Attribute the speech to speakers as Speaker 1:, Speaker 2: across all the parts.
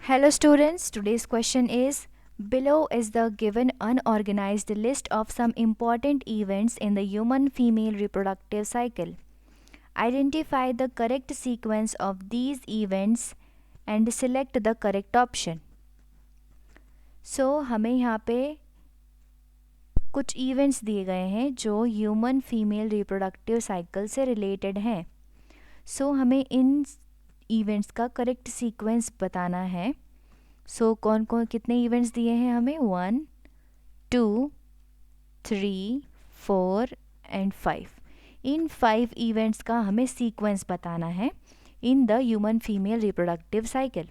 Speaker 1: Hello students, today's question is below is the given unorganized list of some important events in the human female reproductive cycle. Identify the correct sequence of these events and select the correct option. So हमें यहाँ पे कुछ events दिए गए हैं जो human female reproductive cycle से related हैं. सो हमें इन इवेंट्स का करेक्ट सीक्वेंस बताना है. सो कौन कौन कितने इवेंट्स दिए हैं हमें 1, 2, 3, 4 एंड 5. इन 5 इवेंट्स का हमें सीक्वेंस बताना है in the human female reproductive cycle.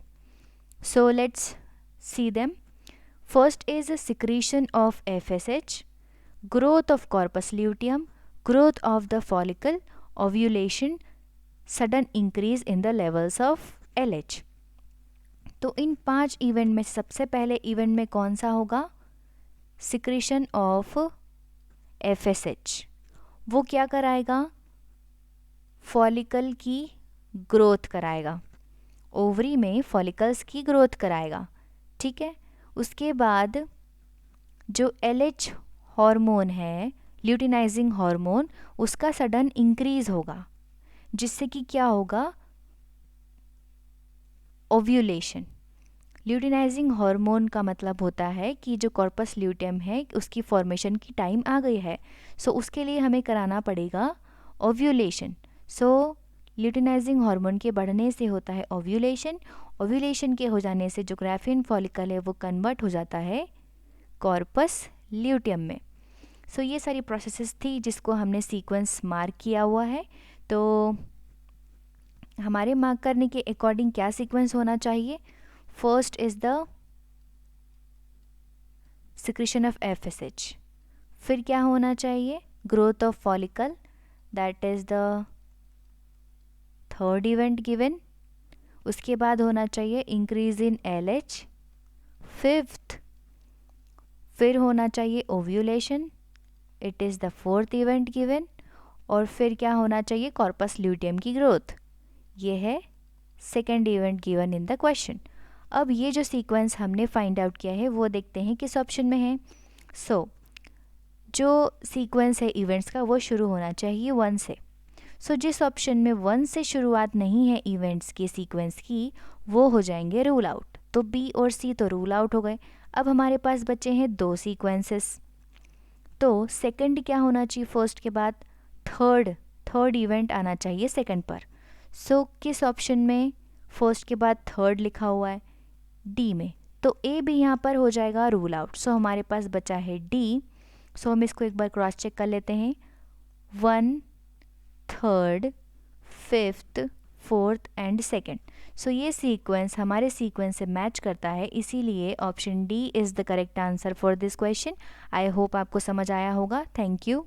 Speaker 1: So let's see them. First is the secretion of FSH, growth of corpus luteum, growth of the follicle, ovulation, sudden increase in the levels of LH. तो इन 5 event में सबसे पहले event में कौन सा होगा? Secretion of FSH. वो क्या कराएगा? फॉलिकल की ग्रोथ कराएगा. ओवरी में फॉलिकल्स की ग्रोथ कराएगा. ठीक है. उसके बाद जो LH हार्मोन है, ल्यूटिनाइजिंग हार्मोन, उसका सडन इंक्रीज होगा जिससे कि क्या होगा? ओव्यूलेशन. ल्यूटिनाइजिंग हार्मोन का मतलब होता है कि जो कॉर्पस ल्यूटियम है उसकी फॉर्मेशन की टाइम आ गई है. सो उसके लिए हमें कराना पड़ेगा ओव्यूलेशन. सो ल्यूटिनाइजिंग हार्मोन के बढ़ने से होता है ओव्यूलेशन. ओव्यूलेशन के हो जाने से जो ग्राफिन फॉलिकल है वो कन्वर्ट हो जाता है कॉर्पस ल्यूटियम में. सो ये सारी प्रोसेसेस थी जिसको हमने सीक्वेंस मार्क किया हुआ है. तो हमारे मार्क करने के अकॉर्डिंग क्या सीक्वेंस होना चाहिए? First is the secretion of FSH. फिर क्या होना चाहिए? Growth of follicle, that is the third event given. उसके बाद होना चाहिए इंक्रीज इन LH. फिफ्थ फिर होना चाहिए ovulation, it is the fourth event given. और फिर क्या होना चाहिए? कॉर्पस ल्यूटियम की ग्रोथ. ये है second event given in the question. अब ये जो सीक्वेंस हमने फाइंड आउट किया है वो देखते हैं किस ऑप्शन में है. सो जो सीक्वेंस है इवेंट्स का वो शुरू होना चाहिए 1 से. सो जिस ऑप्शन में 1 से शुरुआत नहीं है इवेंट्स के सीक्वेंस की वो हो जाएंगे रूल आउट. तो B और C तो रूल आउट हो गए. अब हमारे पास बचे हैं 2 सीक्वेंसेस. तो सेकंड क्या होना चाहिए? फर्स्ट के बाद थर्ड इवेंट आना चाहिए सेकंड पर. सो किस ऑप्शन में फर्स्ट के बाद थर्ड लिखा हुआ है? D में. तो A भी यहाँ पर हो जाएगा रूल आउट. सो हमारे पास बचा है D. सो हम इसको एक बार क्रॉस चेक कर लेते हैं. 1, third, fifth, fourth and second. So ये सीक्वेंस हमारे सीक्वेंस से मैच करता है, इसीलिए option D is the correct answer for this question. I hope आपको समझ आया होगा. Thank you.